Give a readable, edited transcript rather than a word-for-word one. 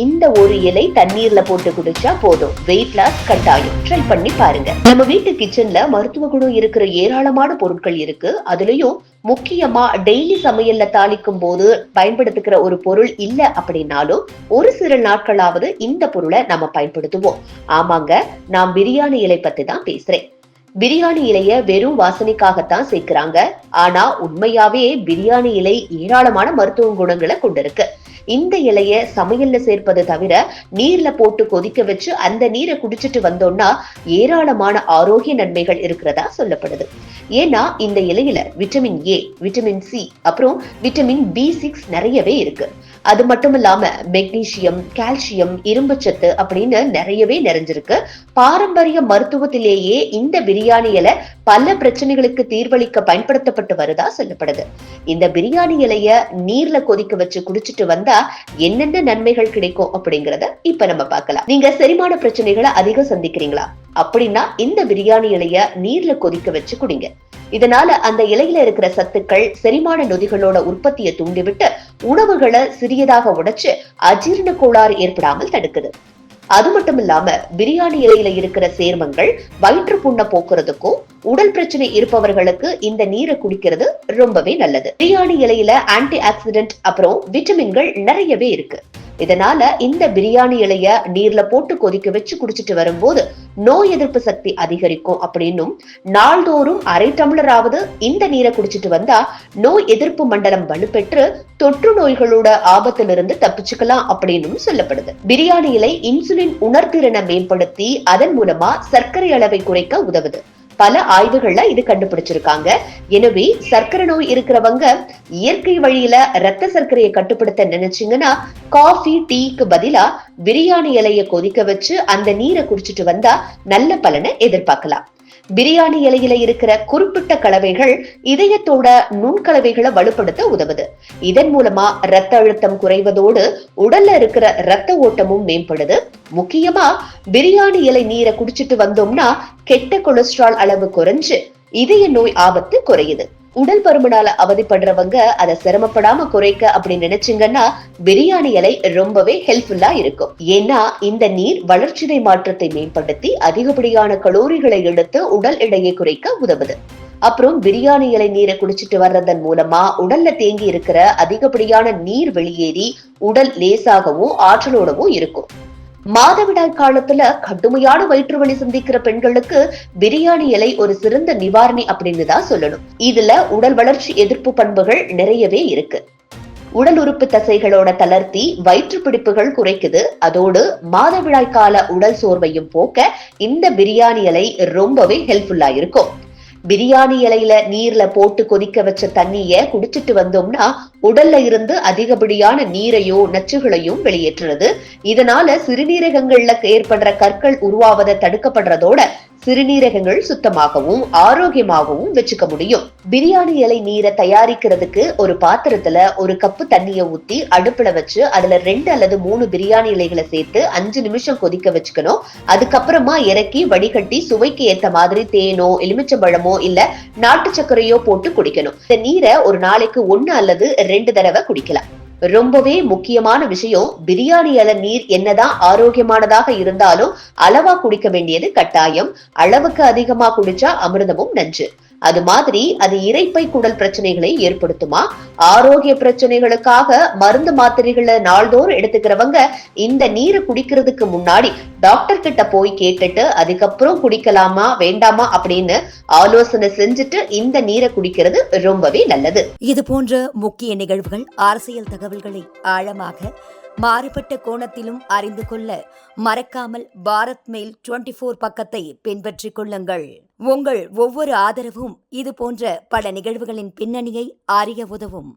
இந்த ஒரு இலை தண்ணீர்ல போட்டு குடிச்சா போதும், வெயிட் லாஸ் கட்டாயம். ட்ரை பண்ணி பாருங்க. நம்ம வீட்டு கிச்சன்ல மருத்துவ குணம் இருக்கிற ஏராளமான பொருட்கள் இருக்கு. அதுலயும் முக்கியமா டெய்லி சமையல்ல தாளிக்கும் போது பயன்படுத்துகிற ஒரு பொருள் இல்ல அப்படின்னாலும் ஒரு சில நாட்களாவது இந்த பொருளை நம்ம பயன்படுத்துவோம். ஆமாங்க, நான் பிரியாணி இலை பத்தி தான் பேசுறேன். பிரியாணி இலைய வெறும் வாசனைக்காகத்தான் சேர்க்கிறாங்க. ஆனா உண்மையாவே பிரியாணி இலை ஏராளமான மருத்துவ குணங்களை கொண்டிருக்கு. இந்த இலைய சமையல்ல சேர்ப்பது தவிர நீர்ல போட்டு கொதிக்க வச்சு அந்த நீரை குடிச்சிட்டு வந்தோம்னா ஏராளமான ஆரோக்கிய நன்மைகள் இருக்கிறதா சொல்லப்படுது. ஏன்னா இந்த இலையில விட்டமின் ஏ, விட்டமின் சி, அப்புறம் விட்டமின் B6 நிறையவே இருக்கு. அது மட்டும் இல்லாம மெக்னீசியம், கால்சியம், இரும்புச்சத்து அப்படின்னு நிறையவே நிறைஞ்சிருக்கு. பாரம்பரிய மருத்துவத்திலேயே இந்த பிரியாணி இலை பல பிரச்சனைகளுக்கு தீர்வளிக்க பயன்படுத்தப்பட்டு வருதா சொல்லப்படுது. இந்த பிரியாணி இலைய நீர்ல கொதிக்க வச்சு குடிச்சிட்டு வந்தா என்னென்ன நன்மைகள் கிடைக்கும் அப்படிங்கறத இப்ப நம்ம பார்க்கலாம். நீங்க செரிமான பிரச்சனைகளை அதிகம் சந்திக்கிறீங்களா? அப்படின்னா இந்த பிரியாணி இலைய நீர்ல கொதிக்க வச்சு குடிங்க. இதனால அந்த இலையில இருக்கிற சத்துக்கள் செரிமான நொதிகளோட உற்பத்தியை தூண்டிவிட்டு உணவுகளை சிறியதாக உடைச்சு அஜீரண கோளாறு ஏற்படாமல் தடுக்குது. அது மட்டும் இல்லாம பிரியாணி இலையில இருக்கிற சேர்மங்கள் வயிற்று புண்ணை போக்குறதுக்கும் உடல் பிரச்சனை இருப்பவர்களுக்கு இந்த நீரை குடிக்கிறது ரொம்பவே நல்லது. பிரியாணி இலையில ஆன்டி ஆக்சிடென்ட் அப்புறம் விட்டமின்கள் நிறையவே இருக்கு. இதனால இந்த பிரியாணி இலைய நீர்ல போட்டு கொதிக்க வச்சு குடிச்சிட்டு வரும்போது நோய் எதிர்ப்பு சக்தி அதிகரிக்கும் அப்படின்னும், நாள்தோறும் அரை டம்ளராவது இந்த நீரை குடிச்சிட்டு வந்தா நோய் எதிர்ப்பு மண்டலம் வலுப்பெற்று தொற்று நோய்களோட ஆபத்திலிருந்து தப்பிச்சுக்கலாம் அப்படின்னு சொல்லப்படுது. பிரியாணி இலை இன்சுலின் உணர்திறனை மேம்படுத்தி அதன் மூலமா சர்க்கரை அளவை குறைக்க உதவுது. பல ஆய்வுகள்ல இது கண்டுபிடிச்சிருக்காங்க. எனவே சர்க்கரை நோய் இருக்கிறவங்க இயற்கை வழியில ரத்த சர்க்கரையை கட்டுப்படுத்த நினைச்சீங்கன்னா காஃபி, டீக்கு பதிலா பிரியாணி இலைய கொதிக்க வச்சு அந்த நீரை குடிச்சிட்டு வந்தா நல்ல பலனை எதிர்பார்க்கலாம். பிரியாணி இலையில இருக்கிற குறிப்பிட்ட கலவைகள் இதயத்தோட நுண்கலவைகளை வலுப்படுத்த உதவுது. இதன் மூலமா ரத்த அழுத்தம் குறைவதோடு உடல்ல இருக்கிற ரத்த ஓட்டமும் மேம்படுது. முக்கியமா பிரியாணி இலை நீரை குடிச்சிட்டு வந்தோம்னா கெட்ட கொலஸ்ட்ரால் அளவு குறைஞ்சு இதய நோய் ஆபத்து குறையுது. உடல் பருமனால அவதிப்படுறவங்க அதை சிரமப்படாம குறைக்க அப்படின்னு நினைச்சீங்கன்னா பிரியாணி இலை ரொம்பவே ஹெல்ப்ஃபுல்லா இருக்கும். ஏன்னா இந்த நீர் வளர்ச்சிதை மாற்றத்தை மேம்படுத்தி அதிகப்படியான கலோரிகளை எடுத்து உடல் எடையை குறைக்க உதவுது. அப்புறம் பிரியாணி இலை நீரை குடிச்சிட்டு வர்றதன் மூலமா உடல்ல தேங்கி இருக்கிற அதிகப்படியான நீர் வெளியேறி உடல் லேசாகவும் ஆற்றலோடவும் இருக்கும். மாதவிடாய் காலத்துல கடுமையான வயிற்று வலி சந்திக்கிற பெண்களுக்கு பிரியாணி இலை ஒரு சிறந்த நிவாரணி அப்படின்னு தான் சொல்லணும். இதுல உடல் வளர்ச்சி எதிர்ப்பு பண்புகள் நிறையவே இருக்கு. உடல் உறுப்பு தசைகளோட தளர்த்தி வயிற்று பிடிப்புகள் குறைக்குது. அதோடு மாதவிடாய் கால உடல் சோர்வையும் போக்க இந்த பிரியாணி இலை ரொம்பவே ஹெல்ப்ஃபுல்லா இருக்கும். பிரியாணி இலையில நீர்ல போட்டு கொதிக்க வச்ச தண்ணிய குடிச்சிட்டு வந்தோம்னா உடல்ல இருந்து அதிகப்படியான நீரையோ நச்சுகளையும் வெளியேற்றுறது. இதனால சிறுநீரகங்கள்ல ஏற்படுற கற்கள் உருவாவதை தடுக்கப்படுறதோட சிறுநீரகங்கள் சுத்தமாகவும் ஆரோக்கியமாகவும் வச்சுக்க முடியும். பிரியாணி இலை நீரை தயாரிக்கிறதுக்கு ஒரு பாத்திரத்துல ஒரு கப்பு தண்ணிய ஊத்தி அடுப்புல வச்சு அதுல 2 அல்லது 3 பிரியாணி இலைகளை சேர்த்து 5 நிமிஷம் கொதிக்க வச்சுக்கணும். அதுக்கப்புறமா இறக்கி வடிகட்டி சுவைக்கு ஏத்த மாதிரி தேனோ எலுமிச்சம்பழமோ இல்ல நாட்டு சர்க்கரையோ போட்டு குடிக்கணும். இந்த நீரை ஒரு நாளைக்கு 1 அல்லது 2 தடவை குடிக்கலாம். ரொம்பவே முக்கியமான விஷயம், பிரியாணி இலை நீர் என்னதான் ஆரோக்கியமானதாக இருந்தாலும் அளவா குடிக்க வேண்டியது கட்டாயம். அளவுக்கு அதிகமா குடிச்சா அமிர்தமும் நஞ்சு. அது மாதிரி அது இரைப்பை குடல் பிரச்சனைகளை ஏற்படுத்துமா? ஆரோக்கிய பிரச்சனைகளுக்காக மருந்து மாத்திரைகளை நாள்தோறும் எடுத்துக்கிறவங்க இந்த நீரை குடிக்கிறதுக்கு முன்னாடி டாக்டர் கிட்ட போய் கேட்டுட்டு அதுக்கப்புறம் குடிக்கலாமா வேண்டாமா அப்படின்னு ஆலோசனை செஞ்சுட்டு இந்த நீரை குடிக்கிறது ரொம்பவே நல்லது. இது போன்ற முக்கிய நிகழ்வுகள், அரசியல் தகவல்களை ஆழமாக மாறுபட்ட கோணத்திலும் அறிந்து கொள்ள மறக்காமல் பாரத் மெயில் 24 பக்கத்தை பின்பற்றிக் கொள்ளுங்கள். உங்கள் ஒவ்வொரு ஆதரவும் இது போன்ற பல நிகழ்வுகளின் பின்னணியை அறிய உதவும்.